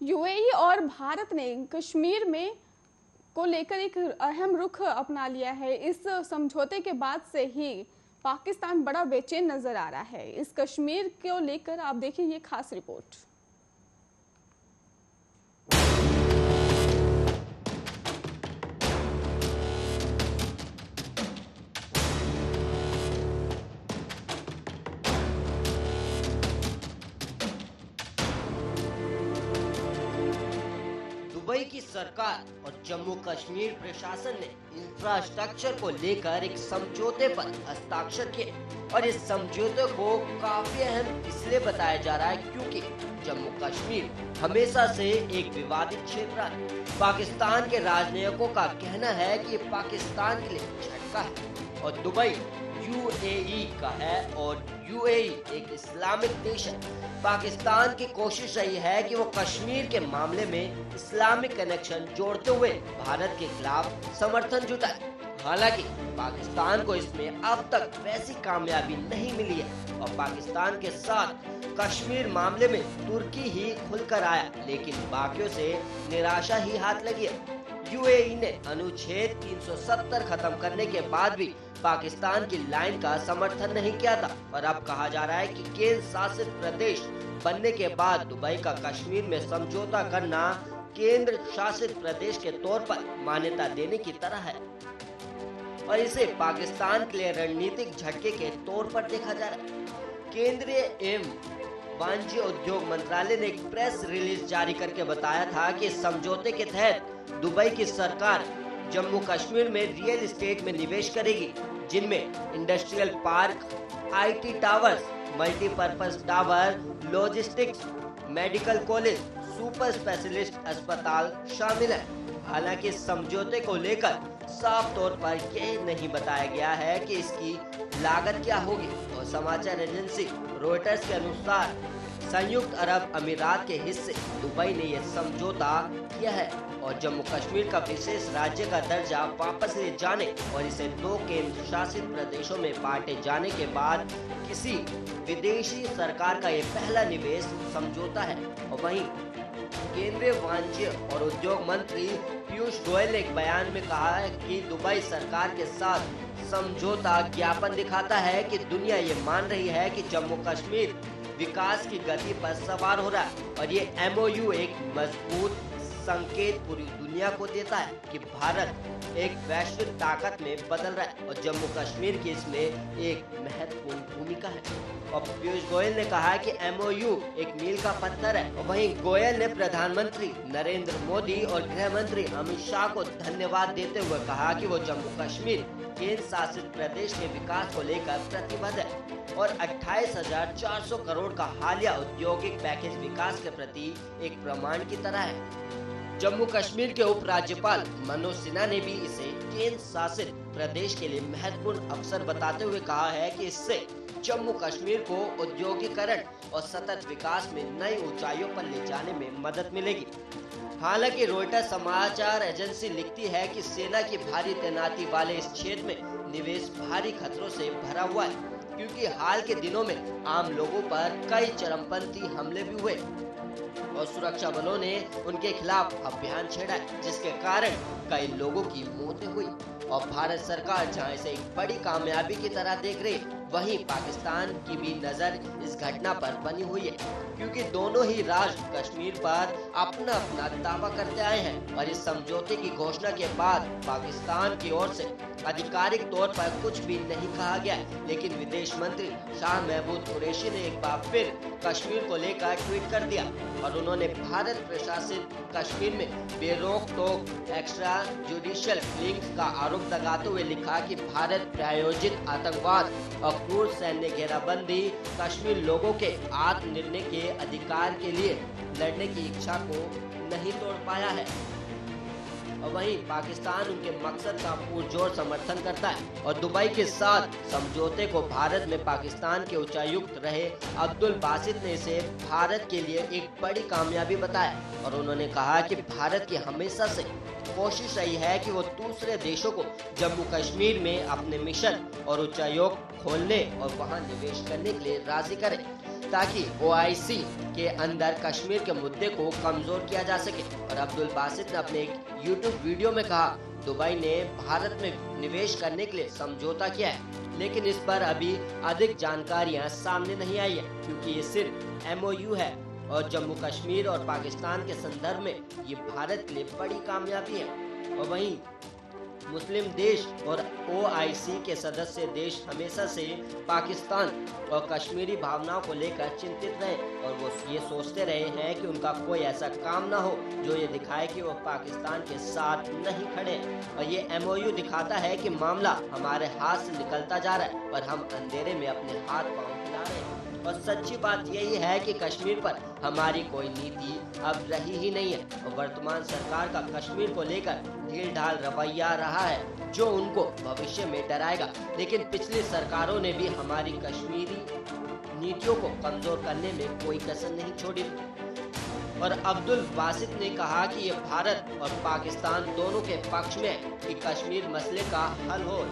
UAE और भारत ने कश्मीर में को लेकर एक अहम रुख अपना लिया है। इस समझौते के बाद से ही पाकिस्तान बड़ा बेचैन नजर आ रहा है। इस कश्मीर को लेकर आप देखिए ये खास रिपोर्ट। दुबई की सरकार और जम्मू कश्मीर प्रशासन ने इंफ्रास्ट्रक्चर को लेकर एक समझौते पर हस्ताक्षर किए और इस समझौते को काफी अहम इसलिए बताया जा रहा है क्योंकि जम्मू कश्मीर हमेशा से एक विवादित क्षेत्र है। पाकिस्तान के राजनयिकों का कहना है कि ये पाकिस्तान के लिए झटका है और दुबई यूएई का है और यूएई एक इस्लामिक देश है। पाकिस्तान की कोशिश रही है कि वो कश्मीर के मामले में इस्लामिक कनेक्शन जोड़ते हुए भारत के खिलाफ समर्थन जुटाए। हालांकि पाकिस्तान को इसमें अब तक वैसी कामयाबी नहीं मिली है और पाकिस्तान के साथ कश्मीर मामले में तुर्की ही खुलकर आया, लेकिन बाकियों से निराशा ही हाथ लगी है। यूएई ने अनुच्छेद 370 खत्म करने के बाद भी पाकिस्तान की लाइन का समर्थन नहीं किया था और अब कहा जा रहा है कि केंद्र शासित प्रदेश बनने के बाद दुबई का कश्मीर में समझौता करना केंद्र शासित प्रदेश के तौर पर मान्यता देने की तरह है और इसे पाकिस्तान के लिए रणनीतिक झटके के तौर पर देखा जा रहा है। केंद्रीय एवं वाणिज्य उद्योग मंत्रालय ने एक प्रेस रिलीज जारी करके बताया था कि इस समझौते के तहत दुबई की सरकार जम्मू कश्मीर में रियल एस्टेट में निवेश करेगी, जिनमें industrial park, IT towers, multipurpose tower, logistics, medical college, super specialist अस्पताल शामिल है। हालांकि इस समझौते को लेकर साफ तौर पर यह नहीं बताया गया है कि इसकी लागत क्या होगी और समाचार एजेंसी रॉयटर्स के अनुसार संयुक्त अरब अमीरात के हिस्से दुबई ने यह समझौता किया है और जम्मू कश्मीर का विशेष राज्य का दर्जा वापस ले जाने और इसे 2 केंद्र शासित प्रदेशों में बांटे जाने के बाद किसी विदेशी सरकार का ये पहला निवेश समझौता है। और वहीं केंद्रीय वाणिज्य और उद्योग मंत्री पीयूष गोयल ने एक बयान में कहा है कि दुबई सरकार के साथ समझौता ज्ञापन दिखाता है कि दुनिया ये मान रही है कि जम्मू कश्मीर विकास की गति पर सवार हो रहा है और ये एमओयू एक मजबूत संकेत पूरी दुनिया को देता है कि भारत एक वैश्विक ताकत में बदल रहा है और जम्मू कश्मीर की इसमें एक महत्वपूर्ण भूमिका है। और पीयूष गोयल ने कहा कि एमओयू एक मील का पत्थर है। और वहीं गोयल ने प्रधानमंत्री नरेंद्र मोदी और गृह मंत्री अमित शाह को धन्यवाद देते हुए कहा कि वो जम्मू कश्मीर केंद्र शासित प्रदेश के विकास को लेकर प्रतिबद्ध है और 28,400 करोड़ का हालिया औद्योगिक पैकेज विकास के प्रति एक प्रमाण की तरह है। जम्मू कश्मीर के उपराज्यपाल मनोज सिन्हा ने भी इसे केंद्र शासित प्रदेश के लिए महत्वपूर्ण अवसर बताते हुए कहा है कि इससे जम्मू कश्मीर को औद्योगिकरण और सतत विकास में नई ऊंचाइयों पर ले जाने में मदद मिलेगी। हालांकि रॉयटर्स समाचार एजेंसी लिखती है कि सेना की भारी तैनाती वाले इस क्षेत्र में निवेश भारी खतरों से भरा हुआ है क्योंकि हाल के दिनों में आम लोगों पर कई चरमपंथी हमले भी हुए और सुरक्षा बलों ने उनके खिलाफ अभियान छेड़ा जिसके कारण कई लोगों की मौतें हुई और भारत सरकार जहां इसे एक बड़ी कामयाबी की तरह देख रही, वहीं पाकिस्तान की भी नजर इस घटना पर बनी हुई है क्योंकि दोनों ही राज्य कश्मीर पर अपना अपना दावा करते आए हैं और इस समझौते की घोषणा के बाद पाकिस्तान की ओर से आधिकारिक तौर पर कुछ भी नहीं कहा गया, लेकिन विदेश मंत्री शाह महमूद कुरैशी ने एक बार फिर कश्मीर को लेकर ट्वीट कर दिया और उन्होंने भारत प्रशासित कश्मीर में बेरोक टोक एक्स्ट्रा जुडिशियल किलिंग का आरोप लगाते हुए लिखा कि भारत प्रायोजित आतंकवाद और क्रूर सैन्य घेराबंदी कश्मीर लोगों के आत्मनिर्णय के अधिकार के लिए लड़ने की इच्छा को नहीं तोड़ पाया है और वहीं पाकिस्तान उनके मकसद का पुरजोर समर्थन करता है और दुबई के साथ समझौते को भारत में पाकिस्तान के उच्चायुक्त रहे अब्दुल बासित ने इसे भारत के लिए एक बड़ी कामयाबी बताया और उन्होंने कहा कि भारत की हमेशा से कोशिश रही है कि वो दूसरे देशों को जम्मू कश्मीर में अपने मिशन और उच्चायोग खोलने और वहां निवेश करने के लिए राजी करे। ताकि OIC के अंदर कश्मीर के मुद्दे को कमजोर किया जा सके। और अब्दुल बासित ने अपने एक YouTube वीडियो में कहा, दुबई ने भारत में निवेश करने के लिए समझौता किया है, लेकिन इस पर अभी अधिक जानकारियां सामने नहीं आई है, क्योंकि ये सिर्फ MOU है और जम्मू कश्मीर और पाकिस्तान के संदर्भ में ये भारत के लिए बड़ी कामयाबी है। और वहीं मुस्लिम देश और OIC के सदस्य देश हमेशा से पाकिस्तान और कश्मीरी भावनाओं को लेकर चिंतित रहे और वो ये सोचते रहे हैं कि उनका कोई ऐसा काम ना हो जो ये दिखाए कि वो पाकिस्तान के साथ नहीं खड़े। और ये MOU दिखाता है कि मामला हमारे हाथ से निकलता जा रहा है और हम अंधेरे में अपने हाथ पांव हिला रहे हैं। और सच्ची बात यही है कि कश्मीर पर हमारी कोई नीति अब रही ही नहीं है और वर्तमान सरकार का कश्मीर को लेकर ढील ढाल रवैया रहा है जो उनको भविष्य में डराएगा। लेकिन पिछली सरकारों ने भी हमारी कश्मीरी नीतियों को कमजोर करने में कोई कसर नहीं छोड़ी। और अब्दुल बासित ने कहा कि ये भारत और पाकिस्तान दोनों के पक्ष में है कि कश्मीर मसले का हल हो,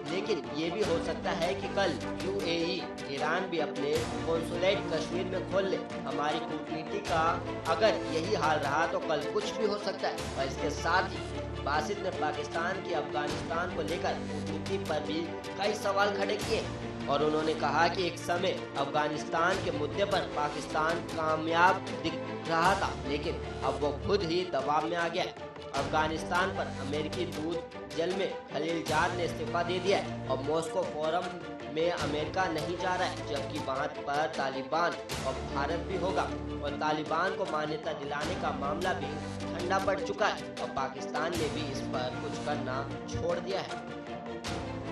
लेकिन ये भी हो सकता है कि कल UAE ईरान भी अपने कॉन्सुलेट कश्मीर में खोल ले। हमारी कूटनीति का अगर यही हाल रहा तो कल कुछ भी हो सकता है। और इसके साथ ही बासित ने पाकिस्तान की अफगानिस्तान को लेकर कूटनीति पर भी कई सवाल खड़े किए और उन्होंने कहा कि एक समय अफगानिस्तान के मुद्दे पर पाकिस्तान कामयाब दिख रहा था, लेकिन अब वो खुद ही दबाव में आ गया। अफगानिस्तान पर अमेरिकी दूत जल में खलीलजाद ने इस्तीफा दे दिया है और मॉस्को फोरम में अमेरिका नहीं जा रहा है, जबकि वहां पर तालिबान और भारत भी होगा और तालिबान को मान्यता दिलाने का मामला भी ठंडा पड़ चुका है और पाकिस्तान ने भी इस पर कुछ करना छोड़ दिया है।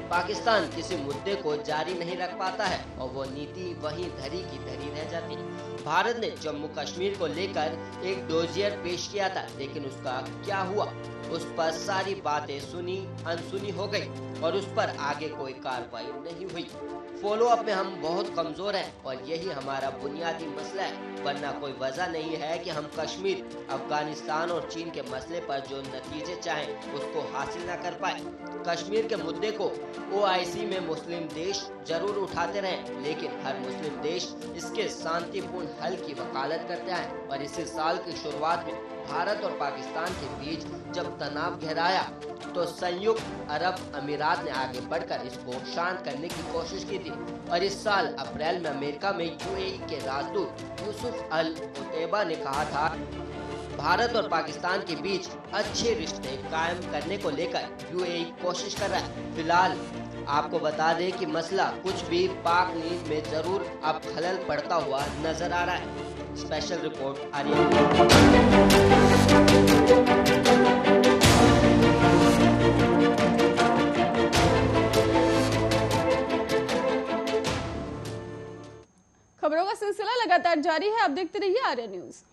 पाकिस्तान किसी मुद्दे को जारी नहीं रख पाता है और वो नीति वहीं धरी की धरी रह जाती है। भारत ने जम्मू कश्मीर को लेकर एक डोजियर पेश किया था, लेकिन उसका क्या हुआ? उस पर सारी बातें सुनी अनसुनी हो गई और उस पर आगे कोई कार्रवाई नहीं हुई। फॉलो अप में हम बहुत कमजोर हैं और यही हमारा बुनियादी मसला है, वरना कोई वजह नहीं है कि हम कश्मीर, अफगानिस्तान और चीन के मसले पर जो नतीजे चाहें उसको हासिल न कर पाए। कश्मीर के मुद्दे को OIC में मुस्लिम देश जरूर उठाते रहे, लेकिन हर मुस्लिम देश इसके शांतिपूर्ण हल की वकालत करते हैं। और इसी साल की शुरुआत में भारत और पाकिस्तान के बीच जब तनाव गहराया तो संयुक्त अरब अमीरात ने आगे बढ़कर इसको शांत करने की कोशिश की थी। और इस साल अप्रैल में अमेरिका में UAE के राजदूत यूसुफ अल उतैबा ने कहा था, भारत और पाकिस्तान के बीच अच्छे रिश्ते कायम करने को लेकर UAE कोशिश कर रहा है। फिलहाल आपको बता दें कि मसला कुछ भी पाक नींद में जरूर अब खलल पड़ता हुआ नजर आ रहा है। Special report Aryan. खबरों का सिलसिला लगातार जारी है, आप देखते रहिए आर्यन न्यूज।